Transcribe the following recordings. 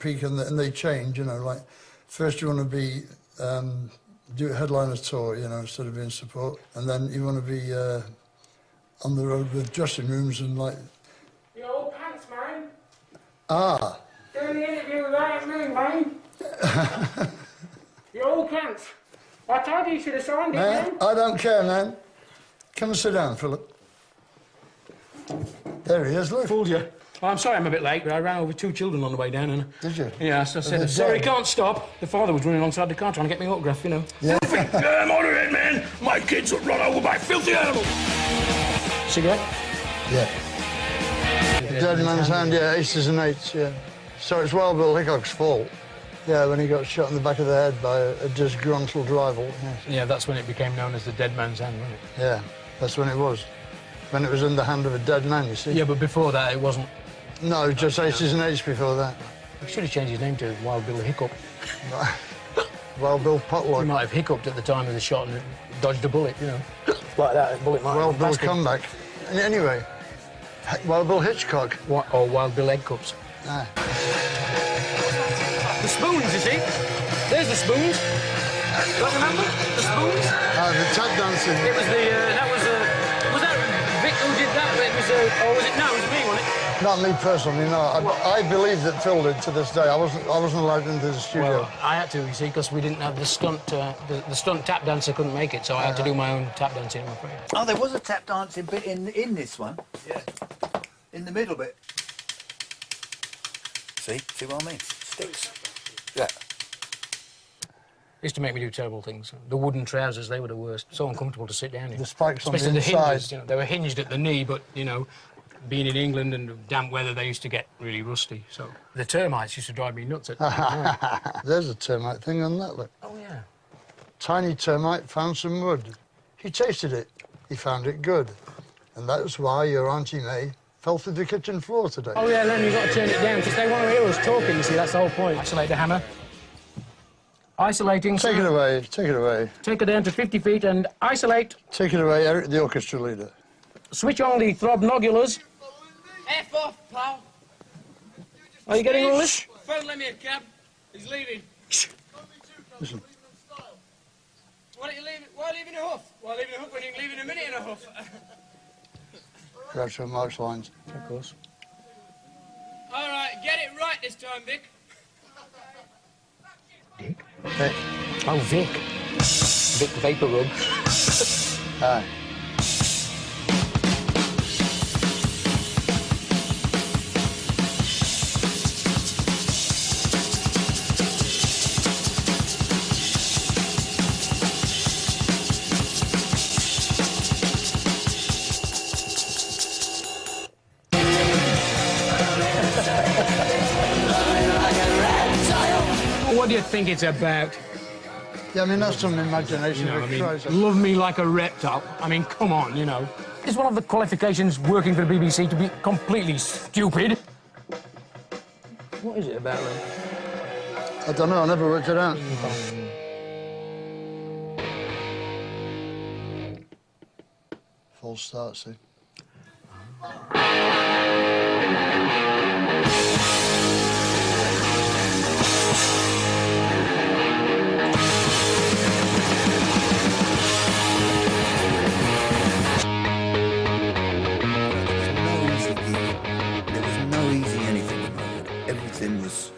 peak, and they change, you know, like, first you want to be, do a headliner tour, you know, instead of being support, and then you want to be on the road with dressing rooms and, like... Your old pants, man. Ah. Doing the interview with that moon, man. Your old pants. I told you should have signed it, man. I don't care, man. Come and sit down, Philip. There he is, look. Fooled you. Well, I'm sorry I'm a bit late, but I ran over 2 children on the way down, and... Did you? Yeah, so I said, sorry, can't stop. The father was running alongside the car trying to get me autograph, you know. Yeah. Filthy! Yeah, I'm on it, man! My kids were run over by filthy animals! Cigarette? Yeah. Dead Man's Hand, yeah, aces and eights, yeah. So it's Wild Bill Hickok's fault. Yeah, when he got shot in the back of the head by a disgruntled rival. Yes. Yeah, that's when it became known as the Dead Man's Hand, wasn't it? Yeah, that's when it was. When it was in the hand of a dead man, you see. Yeah, but before that, it wasn't. No, just aces and eights before that. He should have changed his name to Wild Bill Hiccup. Wild Bill Potluck. He might have hiccuped at the time of the shot and dodged a bullet, you know. Like that, a bullet might Wild Bill Comeback. Anyway, Wild Bill Hitchcock. Or Wild Bill Egg Cups. Ah. The spoons, you see? There's the spoons. Don't remember? The spoons? Ah, the tap dancing. It was the, was that Vic who did that? It was, or was it, no, it was me, wasn't it? Not me personally, no. I believe that Phil did to this day. I wasn't allowed into the studio. Well, I had to, you see, because we didn't have the stunt, the stunt tap dancer couldn't make it, so I had to do my own tap dancing, I'm afraid. Oh, there was a tap dancing bit in this one. Yeah. In the middle bit. See what I mean? Sticks. Yeah. Used to make me do terrible things. The wooden trousers, they were the worst. So uncomfortable to sit down in. The spikes on the Especially inside. the hinges, you know, they were hinged at the knee, but, you know, being in England and damp weather, they used to get really rusty. So the termites used to drive me nuts. There's a termite thing on that, look. Oh, yeah. Tiny termite found some wood. He tasted it. He found it good. And that's why your Auntie May fell through the kitchen floor today. Oh, yeah, Len, you've got to turn it down, because they want to hear us talking, you see, that's the whole point. Isolate the hammer. Isolating. Take it away, take it away. Take it down to 50 feet and isolate. Take it away, Eric, the orchestra leader. Switch on the throbnogulars. F off, pal. Are you getting all this? Phone Lemmy a cab. He's leaving. Listen. Why don't you leave? Why leave in a huff? Why leave in a huff when you can leave in a minute in a huff? Groucho Marx lines. Of course. All right, get it right this time, Vic. Dick? Vic. Oh, Vic. Vic Vapor Rub. Aye. What do you think it's about? Yeah, I mean, that's some imagination. You know, I Vic tries. mean, love me like a reptile. I mean, come on, you know. It's one of the qualifications working for the BBC to be completely stupid. What is it about, then? I don't know, I never worked it out. False start, see. Everything was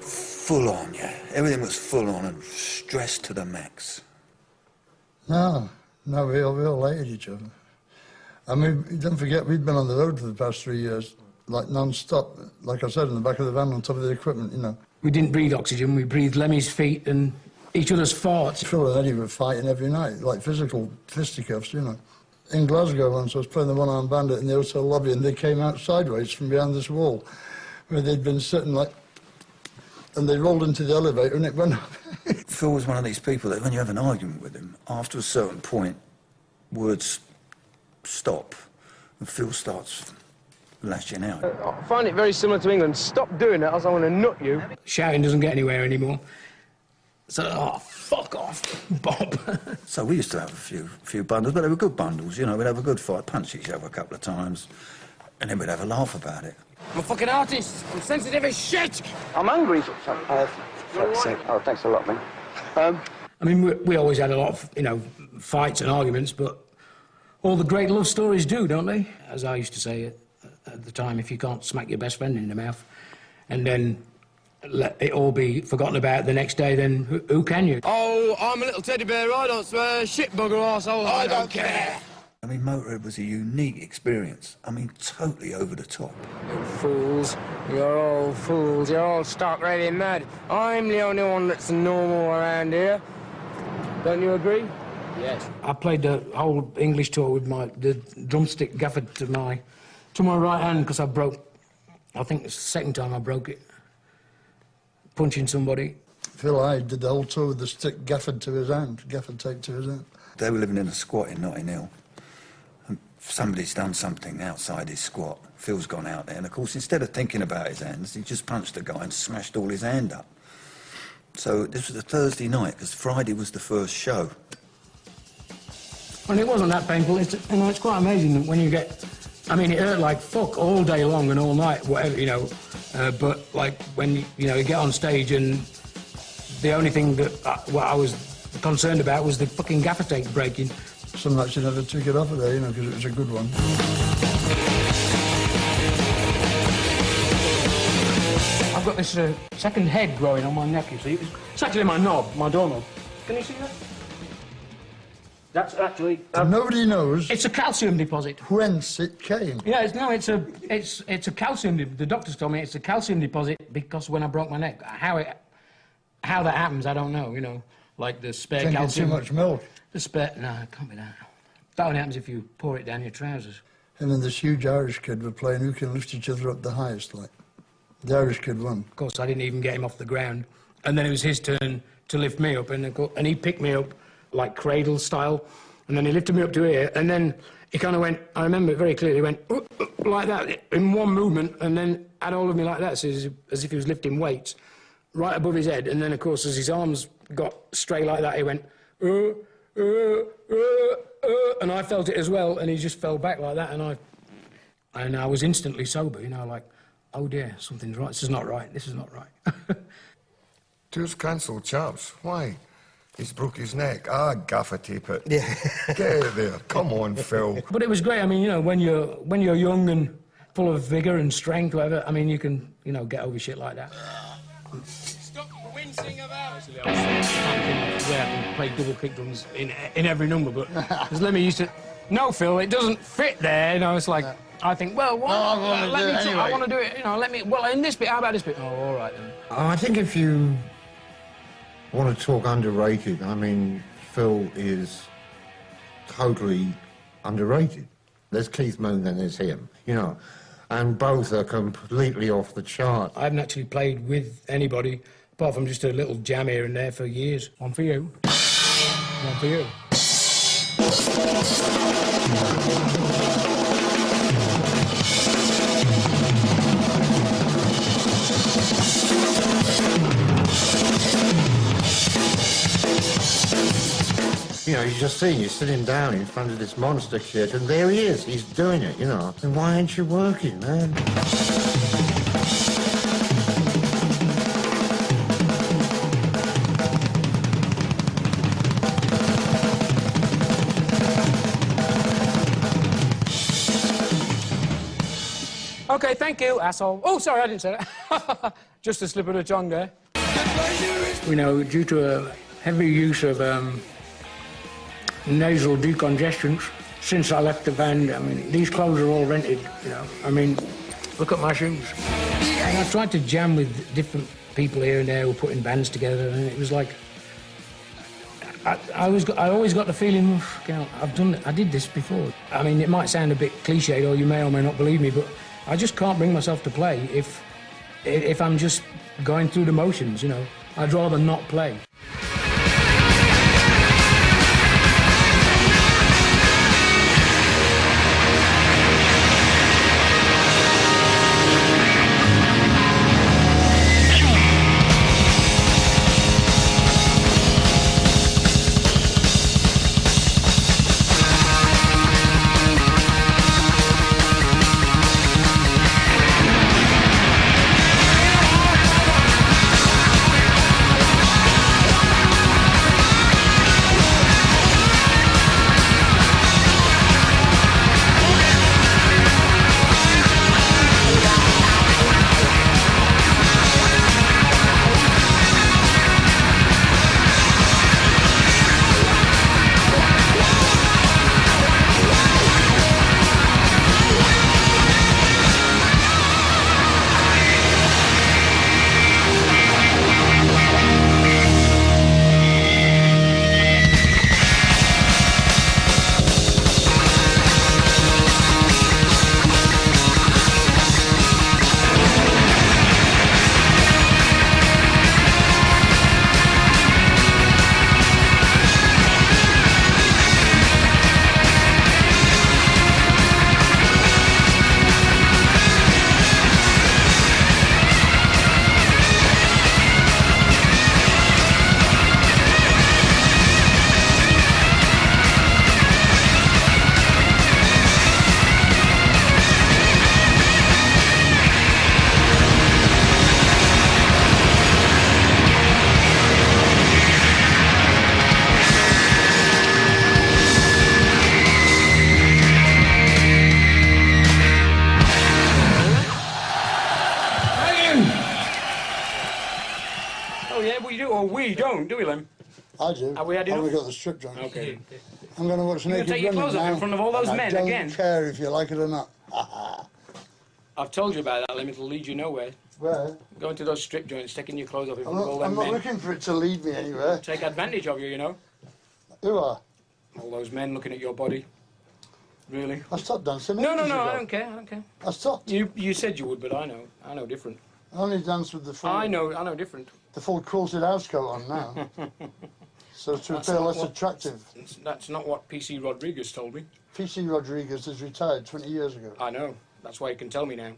full on, yeah. Everything was full on and stressed to the max. No, we all hated each other. I mean, don't forget, we've been on the road for the past 3 years, like non-stop, like I said, in the back of the van on top of the equipment, you know. We didn't breathe oxygen, we breathed Lemmy's feet and each other's farts. Phil and Eddie were fighting every night, like physical fisticuffs, you know. In Glasgow once, I was playing the One-Armed Bandit in the hotel lobby, and they came out sideways from behind this wall, where they'd been sitting like, and they rolled into the elevator and it went up. Phil was one of these people that when you have an argument with him, after a certain point, words stop and Phil starts lashing out. I find it very similar to England. Stop doing it, else I'm going to nut you. Shouting doesn't get anywhere anymore. So, oh, fuck off, Bob. So we used to have a few bundles, but they were good bundles, you know. We'd have a good fight, punch each other a couple of times. and then we'd have a laugh about it. I'm a fucking artist. I'm sensitive as shit. I'm hungry. For fuck's sake. Oh, thanks a lot, man. I mean, we always had a lot of, you know, fights and arguments, but all the great love stories do, don't they? As I used to say at the time, if you can't smack your best friend in the mouth and then let it all be forgotten about the next day, then who can you? Oh, I'm a little teddy bear, I don't swear. Shit bugger arsehole, I don't care. I mean, Motorhead was a unique experience. I mean, totally over the top. You fools. You're all fools. You're all stark ready mad. I'm the only one that's normal around here. Don't you agree? Yes. I played the whole English tour with the drumstick gaffered to my right hand because I broke, I think it's the second time I broke it, punching somebody. Phil Hyde did the whole tour with the stick gaffered to his hand, gaffer taped to his hand. They were living in a squat in Notting Hill. And somebody's done something outside his squat. Phil's gone out there, and of course, instead of thinking about his hands, he just punched the guy and smashed all his hand up. So this was a Thursday night, because Friday was the first show. And it wasn't that painful. You know, it's quite amazing when you get... I mean, it hurt like fuck all day long and all night, whatever, you know. But, like, when, you know, you get on stage and the only thing that what I was concerned about was the fucking gaffer tape breaking. Some nights you never took it off of there, you know, because it was a good one. I've got this second head growing on my neck, you see. It's actually my knob, my doorknob. Can you see that? That's actually... Nobody knows... It's a calcium deposit. Whence it came. Yeah, it's a calcium... The doctors told me it's a calcium deposit because when I broke my neck, how that happens, I don't know, you know. Like the spare Drinking calcium... too much milk. The spare... No, it can't be that. That only happens if you pour it down your trousers. And then this huge Irish kid were playing who can lift each other up the highest, like. The Irish kid won. Of course, I didn't even get him off the ground. And then it was his turn to lift me up, and he picked me up like cradle style, and then he lifted me up to here, and then he kind of went, I remember it very clearly, he went like that in one movement, and then had hold of me like that, so as if he was lifting weights, right above his head, and then, of course, as his arms got straight like that, he went, and I felt it as well, and he just fell back like that, and I was instantly sober, you know, like, oh dear, something's right, this is not right, this is not right. Tour's cancelled, chaps. Why? He's broke his neck. Ah, gaffer tape it. Yeah. Get out there. Come on, Phil. But it was great. I mean, you know, when you're young and full of vigour and strength, whatever, I mean, you can, you know, get over shit like that. Stop wincing about. I can play double kick drums in every number, but as Lemmy used to, no, Phil, it doesn't fit there. You know, it's like, I think, well, what? I want to do it, you know, let me, well, in this bit, how about this bit? Oh, all right, then. I think if you want to talk underrated, I mean, Phil is totally underrated. There's Keith Moon and there's him, you know, and both are completely off the chart. I haven't actually played with anybody, apart from just a little jam here and there for years. One for you. One for you. You know, you just see you sitting down in front of this monster kid, and there he is, he's doing it, you know. And why aren't you working, man? Okay, thank you, asshole. Oh, sorry, I didn't say that. Just a slip of the tongue there. You know, due to a heavy use of nasal decongestants, since I left the band, I mean, these clothes are all rented, you know. I mean, look at my shoes. And I tried to jam with different people here and there who were putting bands together, and it was like, I always got the feeling, you know, I did this before. I mean, it might sound a bit cliched, or you may or may not believe me, but I just can't bring myself to play if I'm just going through the motions, you know. I'd rather not play. do, or we don't, do we, Lim? I do. Have we had I've enough? got the strip joint. Okay. I'm going to watch You're Naked gonna take your Running clothes off now, in front of all those and men I don't again? care if you like it or not. I've told you about that, Lim. It'll lead you nowhere. Where? Going to those strip joints, taking your clothes off in front of all I'm them not men. looking for it to lead me anywhere. Take advantage of you, you know. Who are? All those men looking at your body. Really? I stopped dancing No, ages ago. I don't care, I don't care. I stopped. You said you would, but I know different. I only dance with the full, I know different. the full quilted house coat on now. So to That's appear not less what- attractive. That's not what PC Rodriguez told me. PC Rodriguez is retired 20 years ago. I know. That's why you can tell me now.